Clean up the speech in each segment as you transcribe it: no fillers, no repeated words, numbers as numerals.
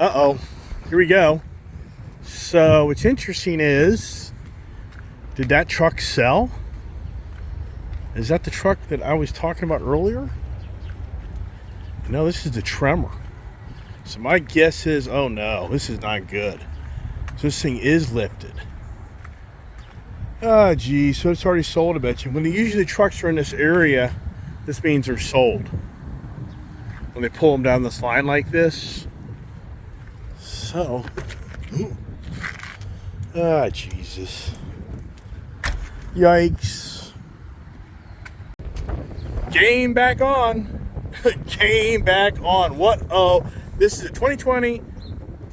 Uh-oh. Here we go. So what's interesting is, did that truck sell? Is that the truck that I was talking about earlier? No, this is the Tremor. So my guess is, oh no, this is not good. So this thing is lifted. Oh geez, so it's already sold, I bet you. When usually trucks are in this area, this means they're sold. When they pull them down this line like this. So, Jesus. Yikes. Game back on. Game back on. What? Oh, this is a 2020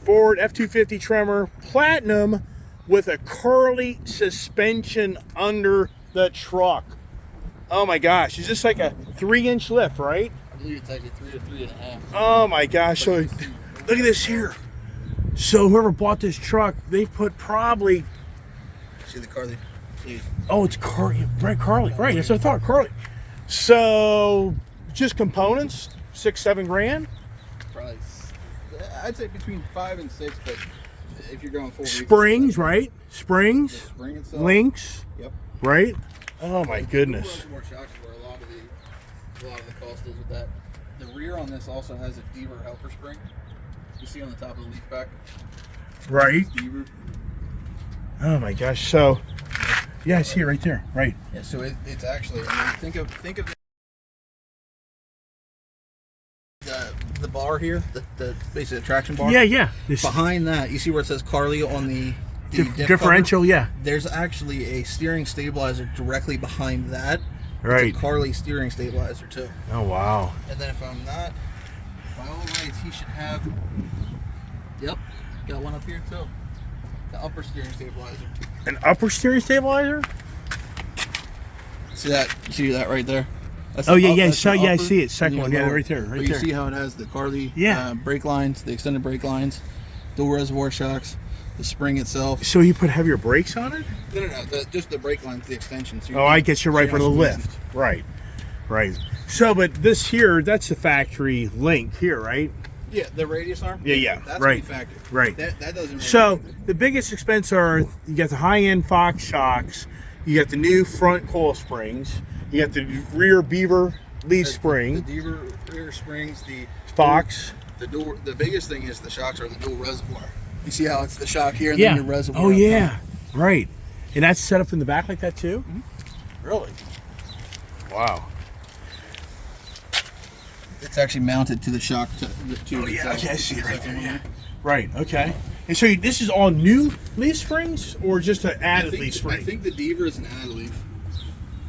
Ford F250 Tremor Platinum with a Carli Suspension under the truck. Oh my gosh. Is this like a 3-inch lift, right? I believe it's actually 3 to 3.5. Oh my gosh. So look at this here. So whoever bought this truck, they put probably... See the Carli? Oh, it's Carli. Right, Carli. Right, that's what I thought, Carli. So, just components, 6-7 grand? Probably, I'd say between 5 and 6, but if you're going full... Springs, right? Springs. The spring itself. Links. Yep. Right? Oh my goodness. More shocks where a lot of the cost is with that. The rear on this also has a Deaver helper spring. You see on the top of the leaf back. Right. Deaver. Oh my gosh. So, yeah, I see it right there. Right. Yeah. So it's actually. I mean, think of the bar here, the basically the traction bar. Yeah, yeah. Behind that, you see where it says Carli on the differential. Cover? Yeah. There's actually a steering stabilizer directly behind that. Right. It's a Carli steering stabilizer too. Oh wow. And then if I'm not, by all rights, he should have. Yep, got one up here too. The upper steering stabilizer. An upper steering stabilizer? See that? You see that right there? That's Oh yeah, yeah. that's So the yeah, I upper, see it. Second one, yeah, lower. right there, right But there. you see how it has the Carli brake lines, the extended brake lines, dual reservoir shocks, the spring itself. So you put heavier brakes on it? No, just the brake lines, the extension. So I guess you're right for the lift. Right, right. So, but this here, that's the factory link here, right? Yeah, the radius arm. Yeah, that's right, factory. right. That doesn't. Really so the biggest expense are you got the high-end Fox shocks, you got the new front coil springs, you got the rear Beaver leaf spring, the Beaver rear springs, the Fox. The biggest thing is the shocks are the dual reservoir. You see how it's the shock here and then the reservoir. Oh yeah, right. And that's set up in the back like that too? Mm-hmm. Really? Wow. It's actually mounted to the shock tube. Oh yeah, okay, I see it right there. Yeah. Right. Okay. And so this is all new leaf springs, or just an added leaf spring? I think the Deaver is an added leaf.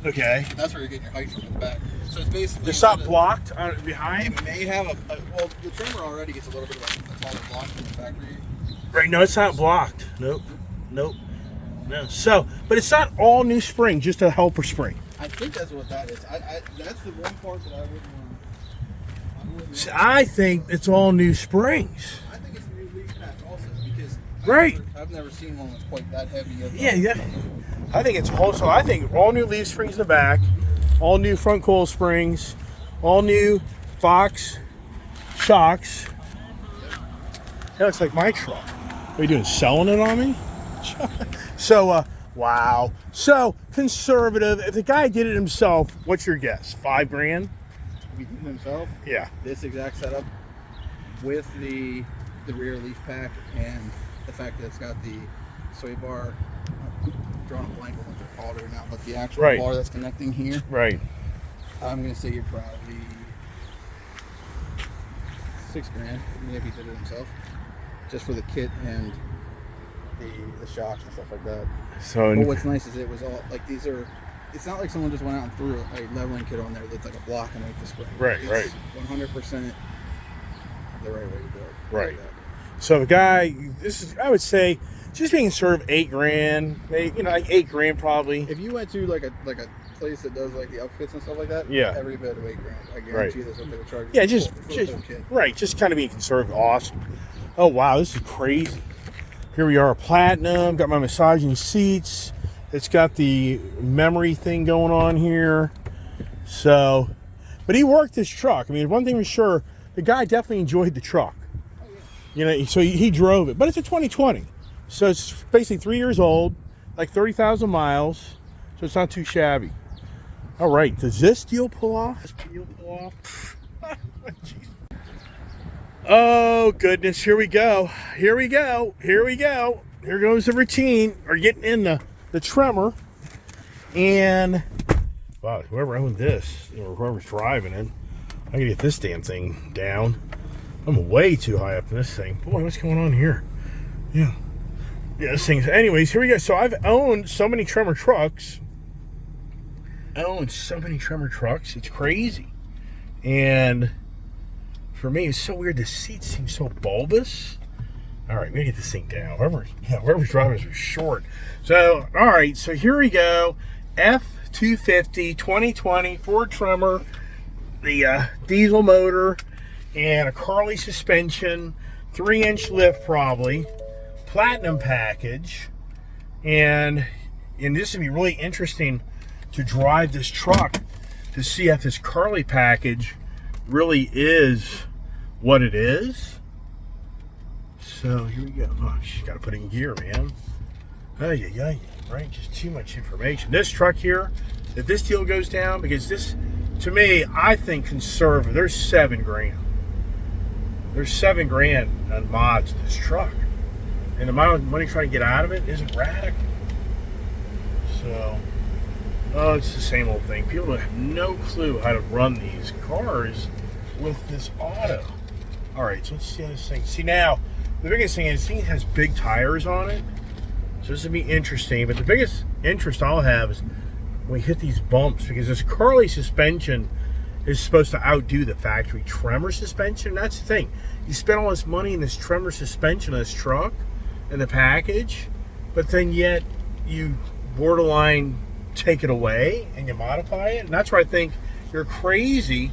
Okay. That's where you're getting your height from in the back. So it's basically. It's not blocked behind. It may have well, the Tremor already gets a little bit of a taller block from the factory. Right. No, it's not blocked. Nope. Nope. No. So, but it's not all new spring, just a helper spring. I think that's what that is. That's the one part that I wouldn't want. See, I think it's all new springs. I think it's a new leaf patch also because I've never seen one that's quite that heavy. Yeah. I think it's whole. So I think all new leaf springs in the back, all new front coil springs, all new Fox shocks. That looks like my truck. What are you doing? Selling it on me? So, wow. So conservative. If the guy did it himself, what's your guess? 5 grand? If he did it himself? Yeah. This exact setup with the rear leaf pack and the fact that it's got the sway bar. Drawing a blank on what they're called right now, but the actual bar that's connecting here. Right. I'm gonna say you're probably 6 grand, maybe if he did it himself, just for the kit and the shocks and stuff like that. So, but what's nice is it was all like these are. It's not like someone just went out and threw a leveling kit on there that's like a block and make the spring. Right. It's Right. 100% the right way to do it. Right. Like so the guy, this is, I would say, just being served 8 grand, maybe, like 8 grand probably. if you went to like a place that does like the upfits and stuff like that, every bit of 8 grand, I guarantee that's what they would charge. Yeah, for just kind of being conservative. Awesome. Oh wow, this is crazy. Here we are, platinum. Got my massaging seats. It's got the memory thing going on here. So, but he worked this truck. I mean, one thing for sure, the guy definitely enjoyed the truck. You know, so he drove it, but it's a 2020, so it's basically 3 years old, like 30,000 miles, so it's not too shabby. All right, does this deal pull off? Oh goodness, here we go. Here goes the routine. We're getting in the Tremor, and wow, whoever owned this or whoever's driving it, I gotta get this damn thing down. I'm way too high up in this thing. Boy, what's going on here? Yeah, this thing's. Anyways, here we go. So I've owned so many Tremor trucks. It's crazy. And for me, it's so weird. The seats seem so bulbous. All right, we gotta get this thing down. Whoever's driving is short. So, all right. So here we go. F250 2020 Ford Tremor, the diesel motor. And a Carli Suspension, 3-inch lift probably, platinum package, and this would be really interesting to drive this truck to see if this Carli package really is what it is. So here we go. Oh, she's got to put it in gear, man. Right? Just too much information. This truck here, if this deal goes down, because this, to me, I think conservative. There's $7,000. There's $7,000 on mods to this truck, and the amount of money trying to get out of it isn't radical. So, it's the same old thing. People have no clue how to run these cars with this auto. All right, so let's see how this thing. See, now the biggest thing is this thing has big tires on it, so this will be interesting. But the biggest interest I'll have is when we hit these bumps, because this Carli suspension is supposed to outdo the factory Tremor suspension. That's the thing. You spend all this money in this Tremor suspension on this truck and the package, but then yet you borderline take it away and you modify it. And that's where I think you're crazy,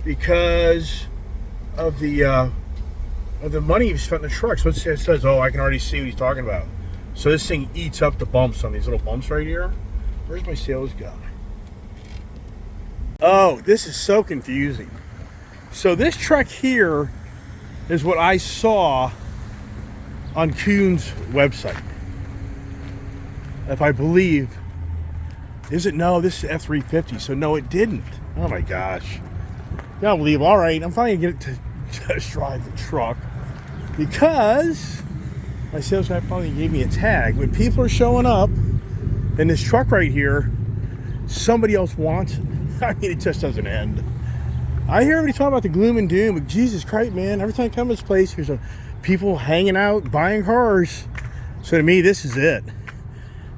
because of the money you've spent in the truck. So let's say it says, oh, I can already see what he's talking about. So this thing eats up the bumps on these little bumps right here. Where's my sales guy? Oh, this is so confusing. So this truck here is what I saw on Kuhn's website. If I believe, is it? No, this is F350. So no, it didn't. Oh my gosh. I don't believe. All right, I'm finally gonna get it to test drive the truck, because my sales guy finally gave me a tag. When people are showing up in this truck right here, somebody else wants it. I mean, it just doesn't end. I hear everybody talking about the gloom and doom, but Jesus Christ, man, every time I come to this place, there's people hanging out, buying cars. So to me, this is it.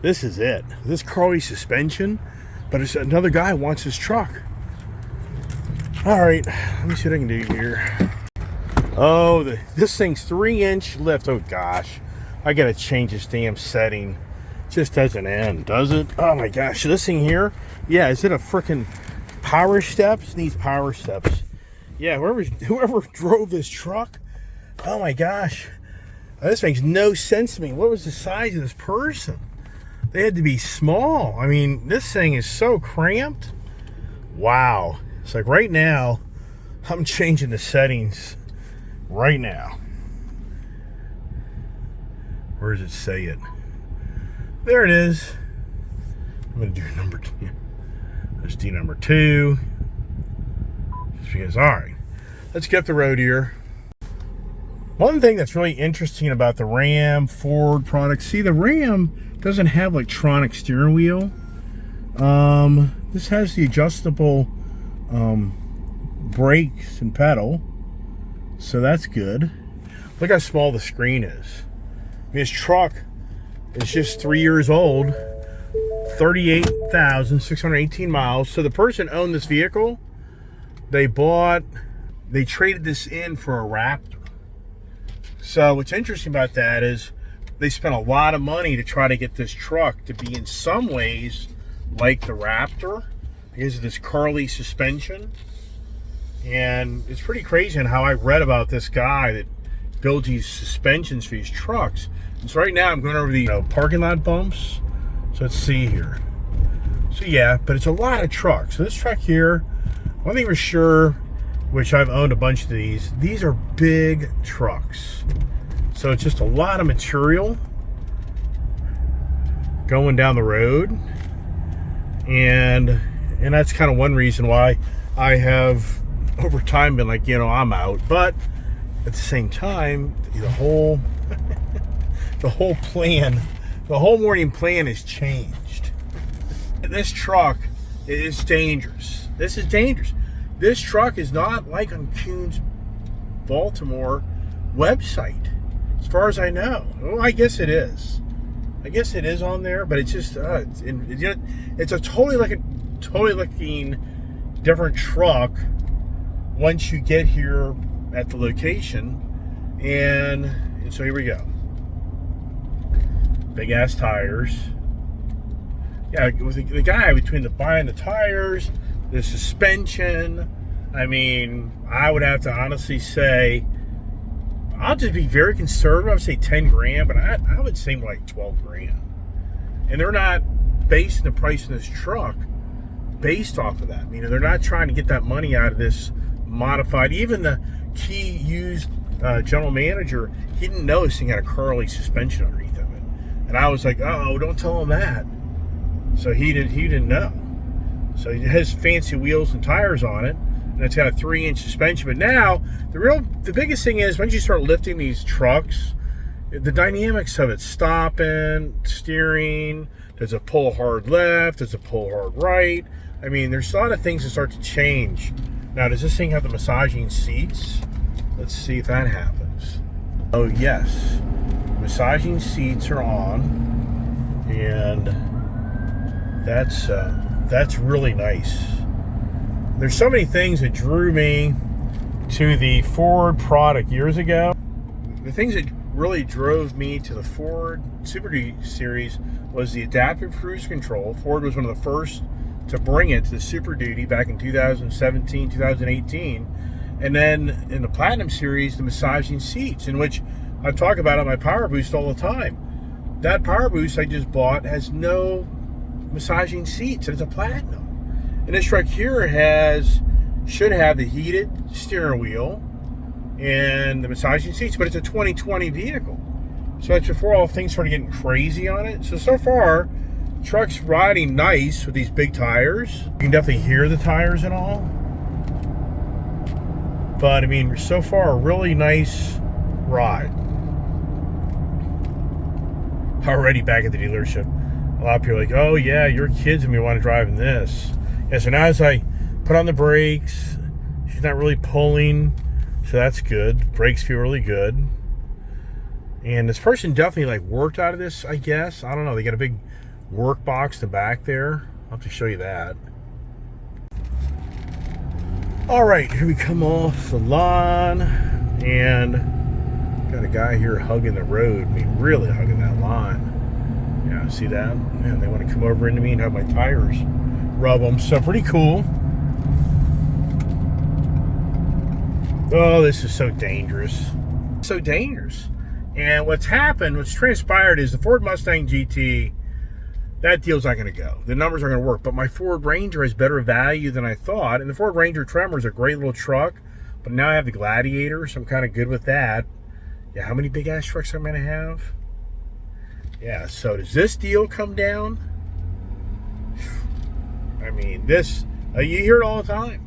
This is it. This Carli suspension, but it's another guy wants his truck. All right, let me see what I can do here. Oh, this thing's 3-inch lift. Oh gosh, I gotta change this damn setting. Just doesn't end, does it? Oh my gosh, so this thing here, yeah, is it a freaking power steps? Needs power steps. Yeah, whoever drove this truck, oh my gosh, this makes no sense to me. What was the size of this person? They had to be small. I mean, this thing is so cramped. Wow. It's like right now, I'm changing the settings right now. Where does it say it? There it is. I'm going to do number 2. Let's do number 2. Just because, all right, let's get up the road here. One thing that's really interesting about the Ram Ford products, see, the Ram doesn't have electronic steering wheel. This has the adjustable brakes and pedal, so that's good. Look how small the screen is. I mean, this truck is just 3 years old, 38,618 miles. So the person owned this vehicle, they traded this in for a Raptor. So what's interesting about that is they spent a lot of money to try to get this truck to be in some ways like the Raptor because of this Carli suspension. And it's pretty crazy on how I read about this guy that builds these suspensions for these trucks. And so right now I'm going over the parking lot bumps. So let's see here. So yeah, but it's a lot of trucks. So this truck here, one thing for sure, which I've owned a bunch of these. These are big trucks. So it's just a lot of material going down the road. And that's kind of one reason why I have over time been like, I'm out. But at the same time, the whole plan, the whole morning plan has changed. This truck is dangerous. This is dangerous. This truck is not like on Kuhn's Baltimore website, as far as I know. Well, I guess it is. I guess it is on there, but it's just it's a totally looking different truck once you get here at the location. And so here we go. Big ass tires. Yeah, with the guy between the buying the tires, the suspension. I mean, I would have to honestly say, I'll just be very conservative. I would say 10 grand, but I would say more like 12 grand. And they're not basing the price of this truck based off of that. They're not trying to get that money out of this modified. Even the key used general manager, he didn't know this thing had a Carli suspension underneath of it. And I was like, oh, don't tell him that. So he didn't know. So it has fancy wheels and tires on it, and it's got a 3-inch suspension. But now the biggest thing is once you start lifting these trucks, the dynamics of it, stopping, steering, does it pull hard left, does it pull hard right? There's a lot of things that start to change. Now, does this thing have the massaging seats? Let's see if that happens. Oh yes, massaging seats are on, and that's really nice. There's so many things that drew me to the Ford product years ago. The things that really drove me to the Ford Super Duty series was the adaptive cruise control. Ford was one of the first to bring it to the Super Duty back in 2017, 2018. And then in the Platinum series, the massaging seats, in which I talk about on my Power Boost all the time. That Power Boost I just bought has no massaging seats, and it's a Platinum. And this truck here should have the heated steering wheel and the massaging seats, but it's a 2020 vehicle. So that's before all things started getting crazy on it. So far, the truck's riding nice with these big tires. You can definitely hear the tires and all. But so far, a really nice ride. Already back at the dealership, a lot of people are like, oh yeah, your kids and me want to drive in this. Yeah, so now as I put on the brakes, she's not really pulling, so that's good. Brakes feel really good. And this person definitely worked out of this, I guess. I don't know, they got a big work box in the back there. I'll have to show you that. All right, here we come off the lawn, and got a guy here hugging the road. Really hugging that lawn. Yeah, see that? Man, they want to come over into me and have my tires rub them. So pretty cool. Oh, this is so dangerous. So dangerous. And what's transpired is the Ford Mustang GT, that deal's not going to go. The numbers are going to work. But my Ford Ranger has better value than I thought. And the Ford Ranger Tremor is a great little truck. But now I have the Gladiator, so I'm kind of good with that. Yeah, how many big ass trucks am I going to have? Yeah, so does this deal come down? This, you hear it all the time.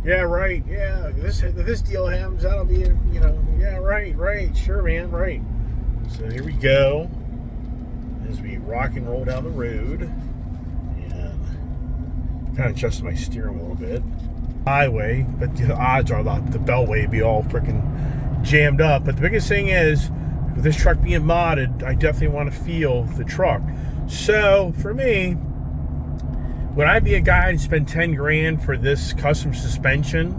Yeah, right, yeah, if this deal happens, that'll be, yeah, right, sure, man, right. So here we go, as we rock and roll down the road, and kind of adjust my steering wheel a bit. Highway, but the odds are the beltway would be all freaking jammed up. But the biggest thing is, with this truck being modded, I definitely want to feel the truck. So for me, would I be a guy to spend 10 grand for this custom suspension?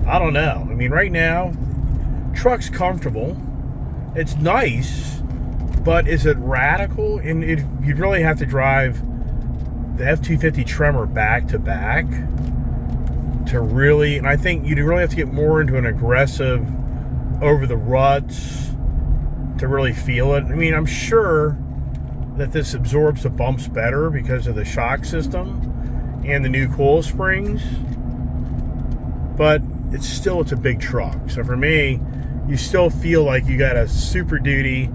I don't know. Right now, truck's comfortable. It's nice, but is it radical? And you'd really have to drive the F250 Tremor back to back to really, and I think you'd really have to get more into an aggressive over the ruts to really feel it. I'm sure that this absorbs the bumps better because of the shock system and the new coil springs, but it's a big truck. So for me, you still feel like you got a Super Duty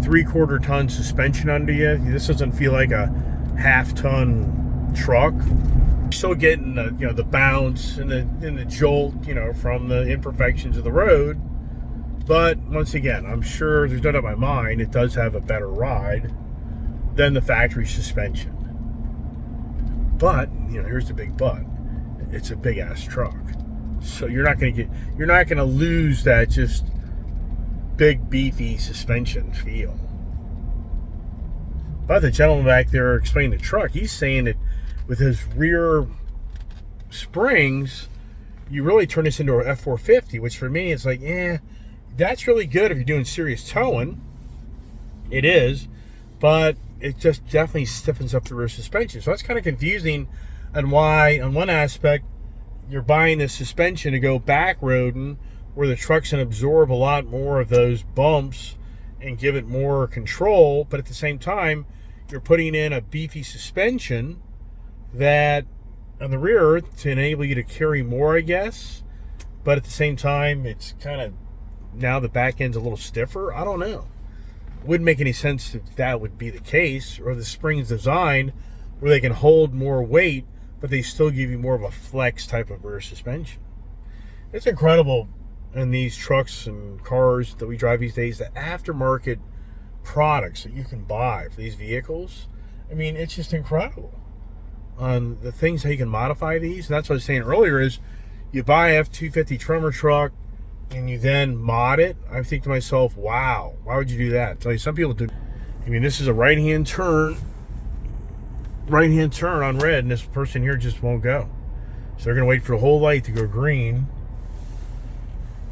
3/4 ton suspension under you. This doesn't feel like a half-ton truck. You're still getting the bounce and the jolt, from the imperfections of the road. But once again, I'm sure there's no doubt in my mind it does have a better ride than the factory suspension. But here's the big but: it's a big ass truck, so you're not gonna lose that just big beefy suspension feel. But the gentleman back there explaining the truck, he's saying that with his rear springs, you really turn this into an F450, which for me, it's like, that's really good if you're doing serious towing. It is, but it just definitely stiffens up the rear suspension. So that's kind of confusing on why, on one aspect, you're buying this suspension to go back roading, where the truck's going to absorb a lot more of those bumps and give it more control, but at the same time, you're putting in a beefy suspension that on the rear to enable you to carry more, I guess. But at the same time, it's kind of, now the back end's a little stiffer. I don't know. Wouldn't make any sense if that would be the case, or the spring's designed where they can hold more weight, but they still give you more of a flex type of rear suspension. It's incredible in these trucks and cars that we drive these days, the aftermarket products that you can buy for these vehicles. I mean, it's just incredible on the things how you can modify these. And that's what I was saying earlier, is you buy a F250 Tremor truck and you then mod it. I think to myself, wow, why would you do that? I tell you, some people do. I mean, this is a right-hand turn on red, and this person here just won't go. So they're gonna wait for the whole light to go green.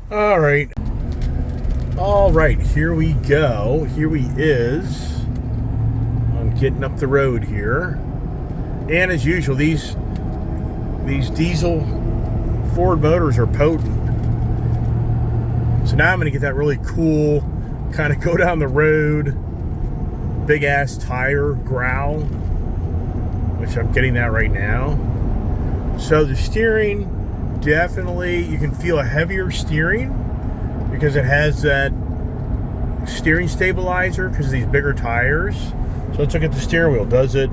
All right, here we go. Here we is. I'm getting up the road here. And as usual, these diesel Ford motors are potent. So now I'm going to get that really cool, kind of go down the road, big ass tire growl, which I'm getting that right now. So the steering, definitely, you can feel a heavier steering because it has that steering stabilizer because of these bigger tires. So let's look at the steering wheel. Does it?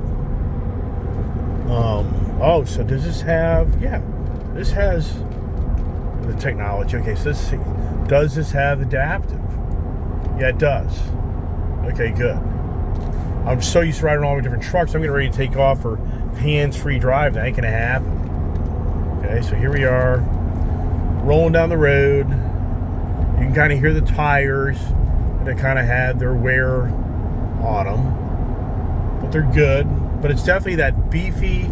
So does this have? Yeah, this has the technology. Okay, so does this have adaptive? Yeah, it does. Okay, good. I'm so used to riding all the different trucks. I'm getting ready to take off for hands-free drive. That ain't gonna happen. Okay, so here we are, rolling down the road. You can kind of hear the tires that kind of had their wear on them, but they're good. But it's definitely that beefy,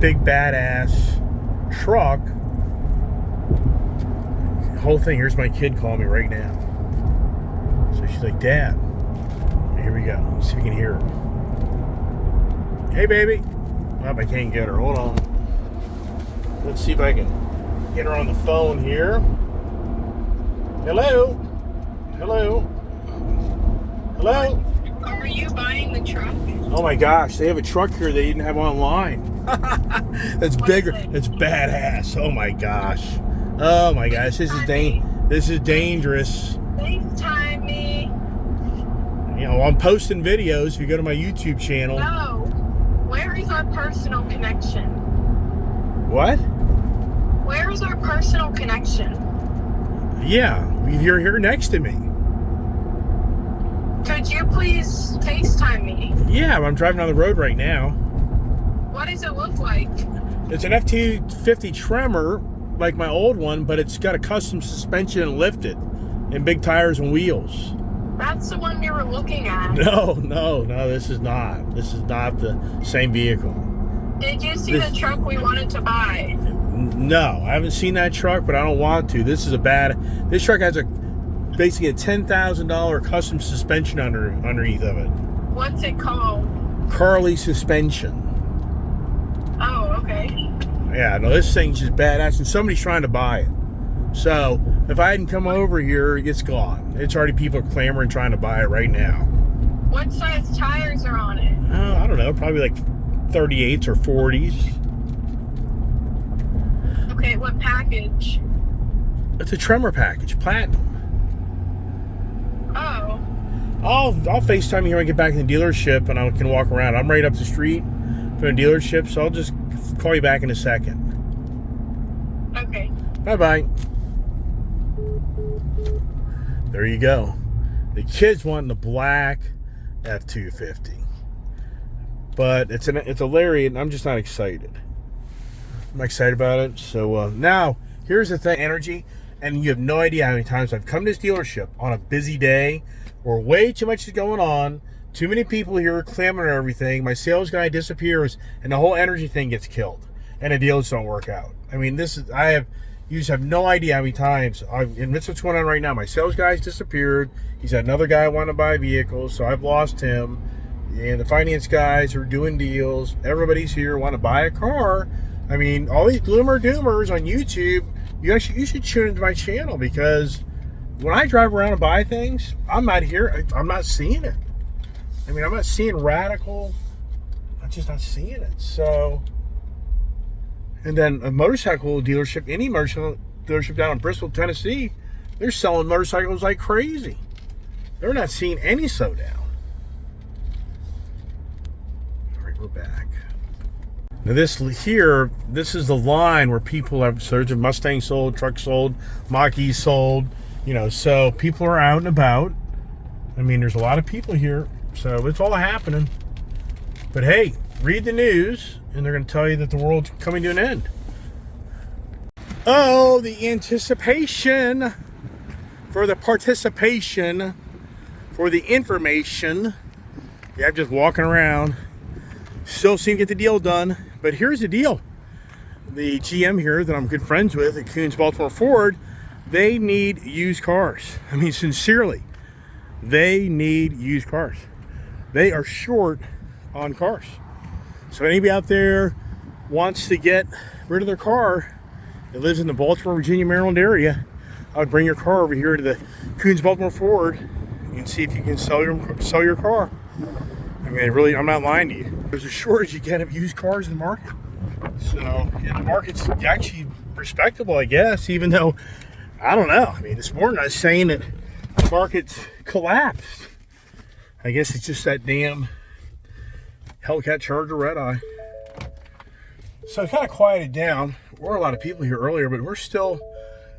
big badass truck. Whole thing. Here's my kid calling me right now. So she's like, Dad. Here we go. Let's see if we can hear her. Hey, baby. Oh, I can't get her. Hold on. Let's see if I can get her on the phone here. Hello. Hello. Hello. Are you buying the truck? Oh my gosh, they have a truck here they didn't have online. That's bigger. It's badass. Oh my gosh. Oh my gosh, this is dangerous. FaceTime me. I'm posting videos. If you go to my YouTube channel. No. Where is our personal connection? What? Where is our personal connection? Yeah, you're here next to me. Could you please FaceTime me? Yeah, I'm driving down the road right now. What does it look like? It's an F250 Tremor, like my old one, but it's got a custom suspension and lifted, and big tires and wheels. That's the one you were looking at. No, this is not. This is not the same vehicle. Did you see the truck we wanted to buy? No, I haven't seen that truck, but I don't want to. This truck has basically a $10,000 custom suspension underneath of it. What's it called? Carli Suspension. Oh, okay. Yeah, no, this thing's just badass, and somebody's trying to buy it. So if I hadn't come over here, it's gone. It's already people clamoring trying to buy it right now. What size tires are on it? I don't know, probably like 38s or 40s. Okay, what package? It's a Tremor package, platinum. Oh. I'll FaceTime you here when I get back in the dealership and I can walk around. I'm right up the street from the dealership, so I'll just call you back in a second. Okay. Bye-bye. There you go. The kids want the black F250. But it's a Lariat, and I'm just not excited. I'm excited about it. So now, here's the thing, energy, and you have no idea how many times I've come to this dealership on a busy day where way too much is going on, too many people here clamoring and everything, my sales guy disappears, and the whole energy thing gets killed, and the deals don't work out. I mean, you just have no idea how many times, and that's what's going on right now. My sales guy's disappeared. He's had another guy wanting to buy vehicles, so I've lost him. And the finance guys are doing deals. Everybody's here want to buy a car. I mean, all these gloomer doomers on YouTube, you should tune into my channel, because when I drive around and buy things, I'm not seeing it. I mean, I'm not seeing radical. I'm just not seeing it. So, and then a motorcycle dealership, any motorcycle dealership down in Bristol, Tennessee, they're selling motorcycles like crazy. They're not seeing any slowdown. All right, we're back. Now this is the line where people have surge of Mustang sold, truck sold, Mach-E sold, so people are out and about. I mean, there's a lot of people here, so it's all happening. But hey, read the news, and they're going to tell you that the world's coming to an end. Oh, the anticipation for the participation, for the information. Yeah, I'm just walking around. Still seem to get the deal done. But here's the deal. The GM here that I'm good friends with at Coons Baltimore Ford, they need used cars. I mean, sincerely, they need used cars. They are short on cars. So anybody out there wants to get rid of their car that lives in the Baltimore, Virginia, Maryland area, I would bring your car over here to the Coons Baltimore Ford and see if you can sell your car. I mean, really, I'm not lying to you. There's a shortage again of used cars in the market. So, yeah, the market's actually respectable, I guess, even though, I don't know. I mean, this morning I was saying that the market's collapsed. I guess it's just that damn Hellcat Charger red eye. So it kind of quieted down. There were a lot of people here earlier, but we're still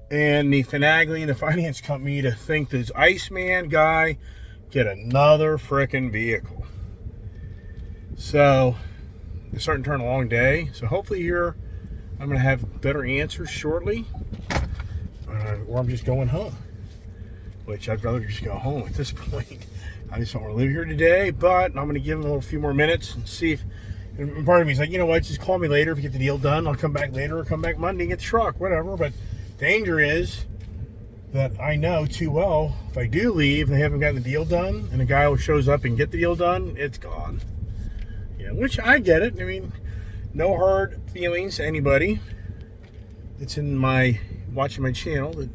in the finagling the finance company to think this Iceman guy get another frickin' vehicle. So it's starting to turn a long day. So hopefully here I'm going to have better answers shortly, or I'm just going home, which I'd rather just go home at this point. I just don't want to live here today, but I'm going to give him a few more minutes and see if, and part of me is like, you know what, just call me later if you get the deal done. I'll come back later or come back Monday and get the truck, whatever. But danger is that I know too well, if I do leave and they haven't gotten the deal done and the guy who shows up and get the deal done, it's gone. Yeah, which I get it. I mean, no hard feelings to anybody that's in my, watching my channel, that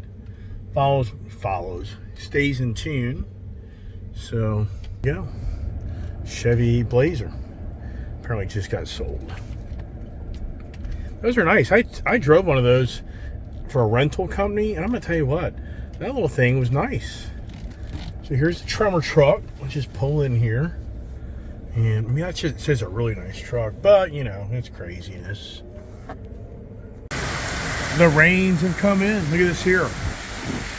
stays in tune. So, yeah, Chevy Blazer apparently just got sold. Those are nice. I drove one of those for a rental company, and I'm gonna tell you what, that little thing was nice. So here's the Tremor truck. Let's just pull in here. And I mean, that just says a really nice truck, but you know, it's craziness. The rains have come in. Look at this here.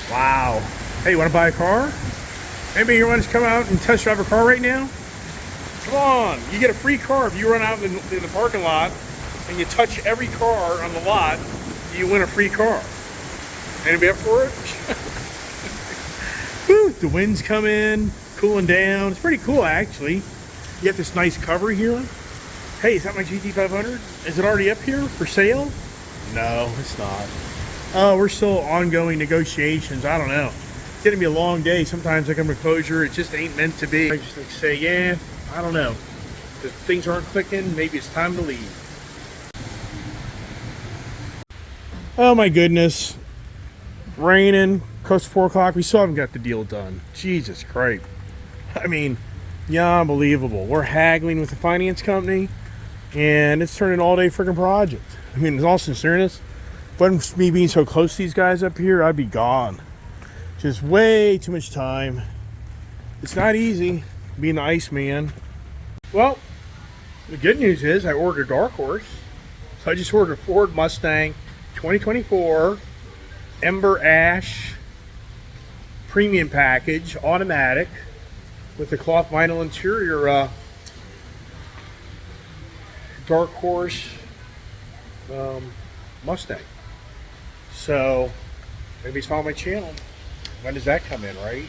Wow. Hey, you want to buy a car? Anybody here wants to come out and test drive a car right now? Come on. You get a free car if you run out in the parking lot and you touch every car on the lot, you win a free car. Anybody up for it? Woo, the wind's come in, cooling down. It's pretty cool, actually. You have this nice cover here. Hey, is that my GT500? Is it already up here for sale? No, it's not. Oh, we're still ongoing negotiations. I don't know. It's gonna be a long day. Sometimes I come to closure. It just ain't meant to be. I just like say, yeah, I don't know. If things aren't clicking, maybe it's time to leave. Oh my goodness. Raining, close to 4 o'clock. We still haven't got the deal done. Jesus Christ. I mean, yeah, unbelievable. We're haggling with the finance company, and it's turning an all-day freaking project. I mean, in all sincereness, Wasn't me being so close to these guys up here, I'd be gone. Just way too much time. It's not easy being the Iceman. Well, the good news is I ordered a Dark Horse. So I just ordered a Ford Mustang 2024 Ember Ash premium package, automatic, with the cloth vinyl interior. Dark Horse Mustang. So maybe it's on my channel. When does that come in, right?